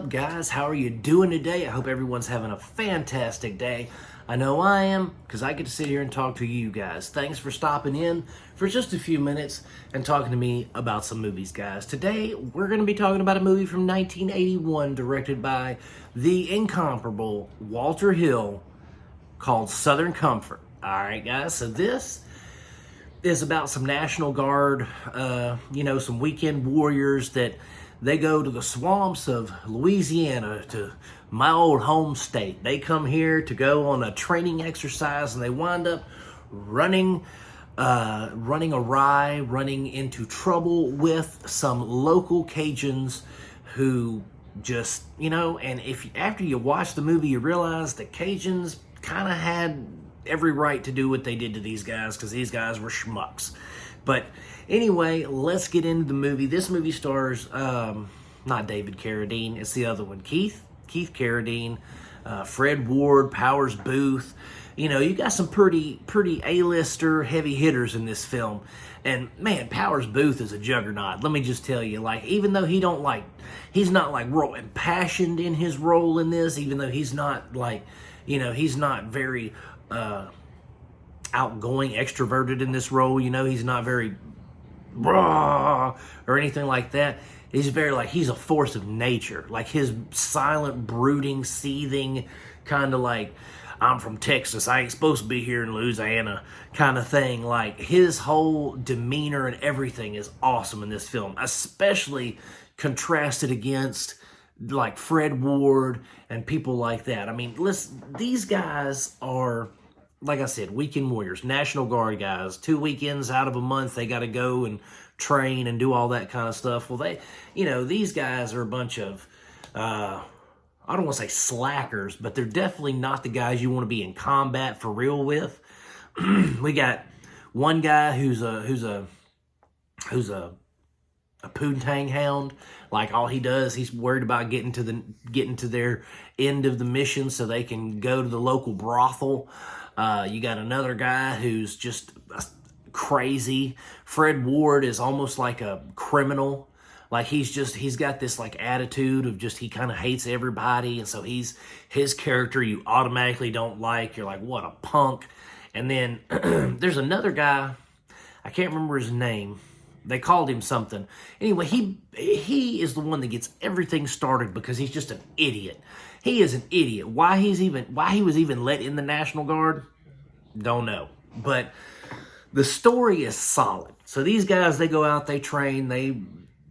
up, guys? How are you doing today? I hope everyone's having a fantastic day. I know I am, because I get to sit here and talk to you guys. Thanks for stopping in for just a few minutes and talking to me about some movies, guys. Today, we're going to be talking about a movie from 1981 directed by the incomparable Walter Hill called Southern Comfort. All right, guys, so this is about some National Guard, some weekend warriors that they go to the swamps of Louisiana, to my old home state. They come here to go on a training exercise, and they wind up running awry, running into trouble with some local Cajuns who just, and after you watch the movie, you realize that Cajuns kind of had every right to do what they did to these guys, because these guys were schmucks. But anyway, let's get into the movie. This movie stars not David Carradine, it's the other one, Keith Carradine, Fred Ward, Powers Booth. You got some pretty A-lister heavy hitters in this film. And man, Powers Booth is a juggernaut. Let me just tell you, even though he's not real impassioned in his role in this, even though he's not he's not very outgoing, extroverted in this role. He's not very raw or anything like that. He's very he's a force of nature. His silent, brooding, seething, kind of I'm from Texas, I ain't supposed to be here in Louisiana kind of thing. His whole demeanor and everything is awesome in this film, especially contrasted against Fred Ward and people like that. I mean, listen, these guys are, like I said, weekend warriors, National Guard guys. 2 weekends out of a month, they got to go and train and do all that kind of stuff. Well, these guys are a bunch of, I don't want to say slackers, but they're definitely not the guys you want to be in combat for real with. We got one guy who's a poontang hound. All he does, he's worried about getting to their end of the mission so they can go to the local brothel. You got another guy who's just crazy. Fred Ward is almost like a criminal. He's got this attitude of just, he kind of hates everybody. And so his character you automatically don't like. You're like, what a punk. And then there's another guy, I can't remember his name. They called him something. Anyway, he is the one that gets everything started because he's just an idiot. He is an idiot. Why he was even let in the National Guard, don't know. But the story is solid. So these guys, they go out, they train, they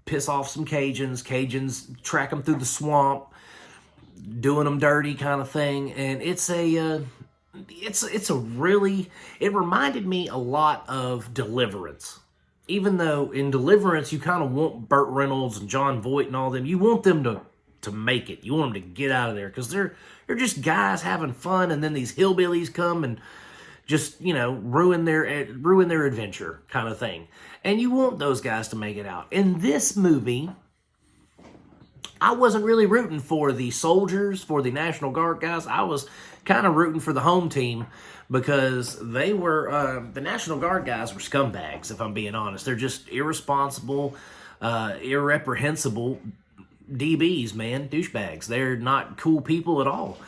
piss off some Cajuns. Cajuns track them through the swamp, doing them dirty kind of thing. And it reminded me a lot of Deliverance. Even though in Deliverance, you kind of want Burt Reynolds and John Voight and all them. You want them to make it. You want them to get out of there, because they're just guys having fun, and then these hillbillies come and just, ruin their adventure kind of thing. And you want those guys to make it out. In this movie, I wasn't really rooting for the soldiers, for the National Guard guys. I was kind of rooting for the home team, because they were, the National Guard guys were scumbags, if I'm being honest. They're just irresponsible, irreprehensible DBs, man, douchebags. They're not cool people at all.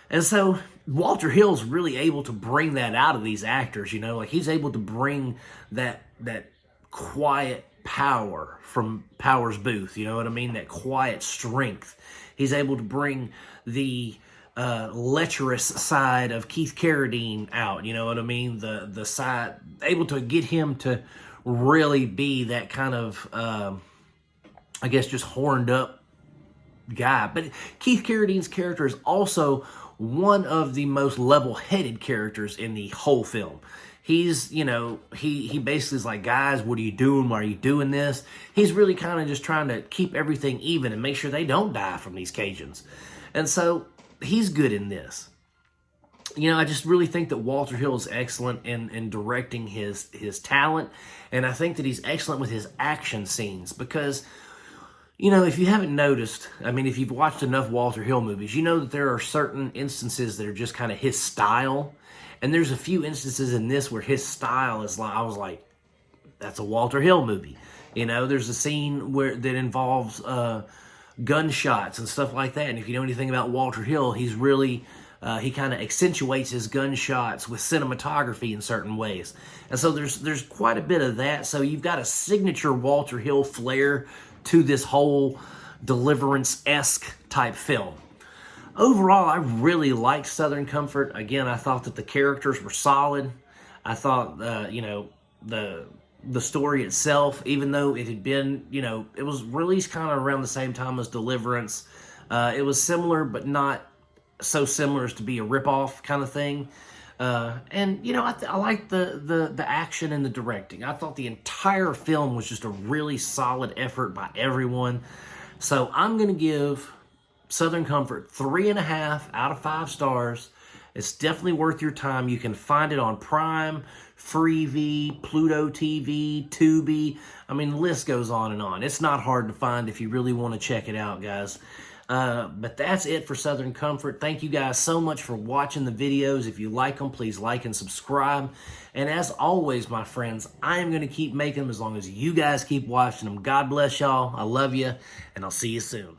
And so Walter Hill's really able to bring that out of these actors, he's able to bring that quiet power from Powers Booth, you know what I mean? That quiet strength. He's able to bring the lecherous side of Keith Carradine out, you know what I mean? The side, able to get him to really be that kind of, just horned up guy. But Keith Carradine's character is also one of the most level-headed characters in the whole film. He's, he basically is like, guys, what are you doing? Why are you doing this? He's really kind of just trying to keep everything even and make sure they don't die from these Cajuns. And so he's good in this. I just really think that Walter Hill is excellent in directing his talent. And I think that he's excellent with his action scenes, because if you haven't noticed, if you've watched enough Walter Hill movies, you know that there are certain instances that are just kind of his style. And there's a few instances in this where his style is I was like, that's a Walter Hill movie. There's a scene that involves gunshots and stuff like that. And if you know anything about Walter Hill, he's really he kind of accentuates his gunshots with cinematography in certain ways. And so there's quite a bit of that. So you've got a signature Walter Hill flair to this whole Deliverance-esque type film. Overall, I really liked Southern Comfort. Again, I thought that the characters were solid. I thought, you know, the story itself, even though it had been, you know, it was released kind of around the same time as Deliverance. It was similar, but not so similar as to be a ripoff kind of thing. And, you know, I liked the action and the directing. I thought the entire film was just a really solid effort by everyone. So I'm going to give Southern Comfort 3.5 out of 5 stars. It's definitely worth your time. You can find it on Prime, Freevee, PlutoTV, Tubi. I mean, the list goes on and on. It's not hard to find if you really want to check it out, guys. But that's it for Southern Comfort. Thank you guys so much for watching the videos. If you like them, please like and subscribe. And as always, my friends, I am going to keep making them as long as you guys keep watching them. God bless y'all. I love you, and I'll see you soon.